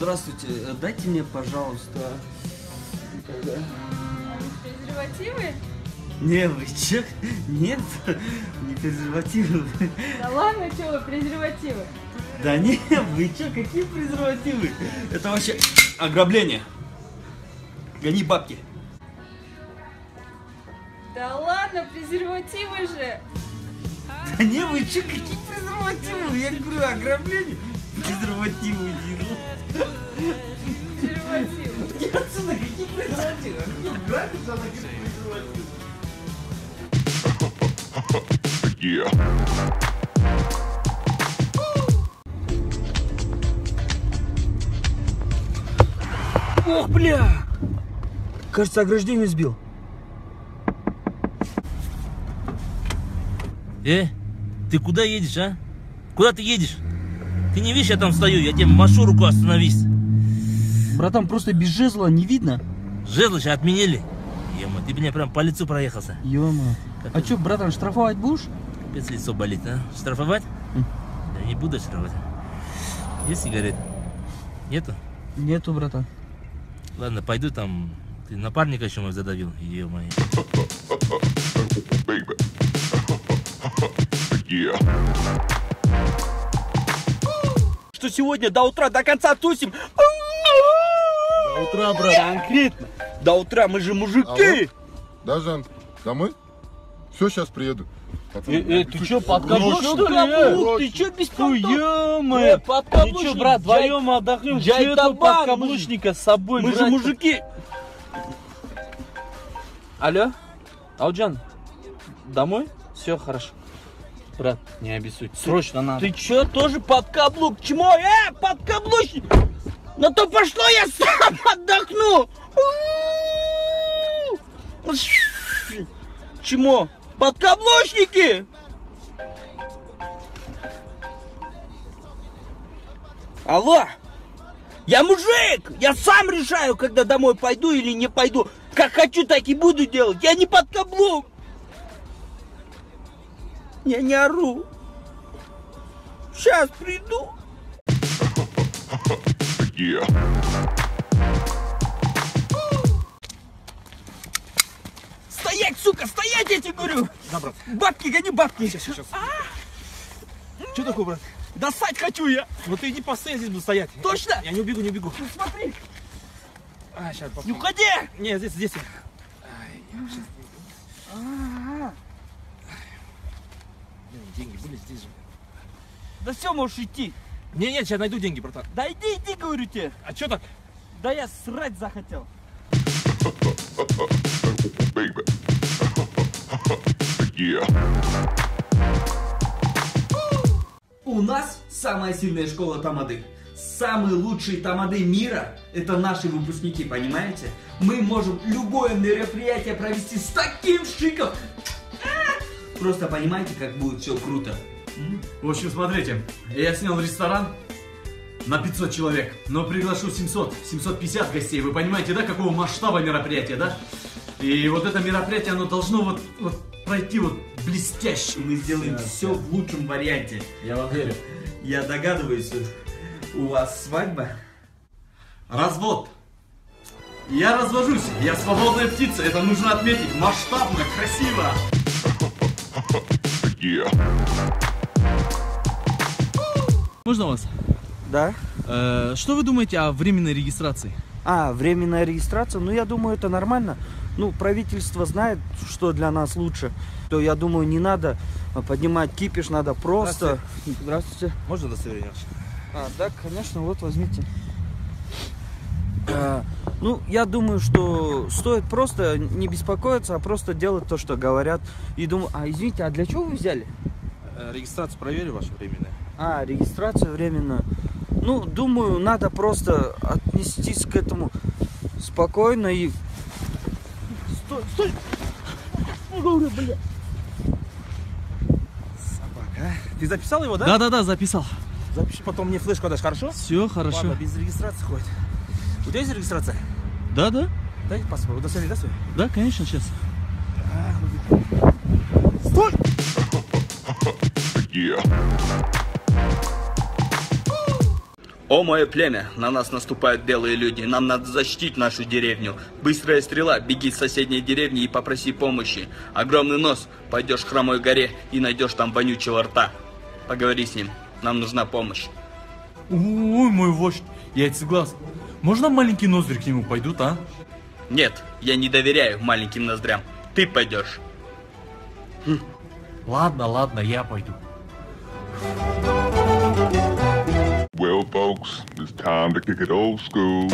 Здравствуйте, дайте мне, пожалуйста... Презервативы? Не, вы чё? Нет, не презервативы. Да ладно, чё вы, презервативы? Да не, вы чё, какие презервативы? Это вообще ограбление. Гони бабки. Да ладно, презервативы же! Да не, вы чё, какие презервативы? Я говорю, ограбление. Презервативы, Презервативы. Иди отсюда, какие презервативы? Кто грабится, она говорит презервативы. Ох, бля! Кажется, ограждение сбил. Ты куда едешь, а? Куда ты едешь? Ты не видишь, я там стою, я тебе машу руку, остановись. Братан, просто без жезла не видно. Жезлы сейчас отменили. Ема, ты меня прям по лицу проехался. Ё-мо. А чё, братан, штрафовать будешь? Капец, лицо болит, а? Штрафовать? Да не буду штрафовать. Есть сигарет? Нету? Нету, братан. Ладно, пойду там. Ты напарника еще мой задавил. Ё-моё. Что сегодня до утра, до конца тусим? До утра, брат. Конкретно. До утра, мы же мужики. Да, Жан, домой? Все, сейчас приеду. Ты чё, под каблук, что ли? Ты чё без Ё-моё! подкаблучник? Ничего, брат, вдвоем отдохнем. Джай Чё табан, тут подкаблучника с собой Мы же брать-то? мужики. Алло? Ауджан, домой? Все хорошо. Брат, не обессудь. Срочно надо. Ты чё, тоже под каблук? Чмо? Подкаблучник! Ну то пошло, я сам отдохну! Чмо? Подкаблучники! Алло! Я мужик! Я сам решаю, когда домой пойду или не пойду. Как хочу, так и буду делать. Я не под каблук. Я не ору. Сейчас приду. Стоять, сука, стоять, я тебе говорю. Да, брат. Бабки, гони бабки. Сейчас. Что такое, брат? Достать хочу я. Ну ты иди постой, я здесь буду стоять. Точно? Я не убегу, не убегу. Ну смотри. Сейчас, Не уходи. Не, здесь. Деньги были здесь же. Да все, можешь идти. Нет, сейчас найду деньги, братан. Да иди, говорю тебе. А что так? Да я срать захотел. У нас самая сильная школа тамады. Самые лучшие тамады мира — это наши выпускники, понимаете? Мы можем любое мероприятие провести с таким шиком. Просто понимаете, как будет все круто. В общем, смотрите, я снял ресторан на 500 человек, но приглашу 750 гостей. Вы понимаете, да, какого масштаба мероприятия, да? И вот это мероприятие, оно должно вот пройти вот блестяще. Мы сделаем все в лучшем варианте. Я вам верю. Я догадываюсь, у вас свадьба? Развод. Я развожусь, я свободная птица, это нужно отметить. Масштабно, красиво. Можно вас? Да. Что вы думаете о временной регистрации? Временная регистрация, ну я думаю, это нормально. Ну, правительство знает, что для нас лучше. То я думаю, не надо поднимать кипиш, надо просто... Здравствуйте. Можно удостоверение? Да, конечно, вот возьмите. Ну, я думаю, что стоит просто не беспокоиться, а просто делать то, что говорят. И думаю, извините, а для чего вы взяли? Регистрацию проверю вашу временную. Регистрация временная. Ну, думаю, надо просто отнестись к этому спокойно и... Стой! Бля. Собака, Ты записал его, да? Да, записал. Запиши, потом мне флешку отдашь, хорошо? Все хорошо. Ладно, без регистрации ходит. У тебя есть регистрация? Да. Дай паспорт, удостоверение, да, свой? Да, конечно, сейчас. Стой! О, мое племя, на нас наступают белые люди, нам надо защитить нашу деревню. Быстрая стрела, беги в соседней деревне и попроси помощи. Огромный нос, пойдешь к хромой горе и найдешь там вонючего рта. Поговори с ним, нам нужна помощь. Ой, мой вождь, яйцеглаз. Можно маленький ноздрь к нему пойдут, а? Нет, я не доверяю маленьким ноздрям. Ты пойдешь. Ладно, я пойду. Well, folks, it's time to kick it old school.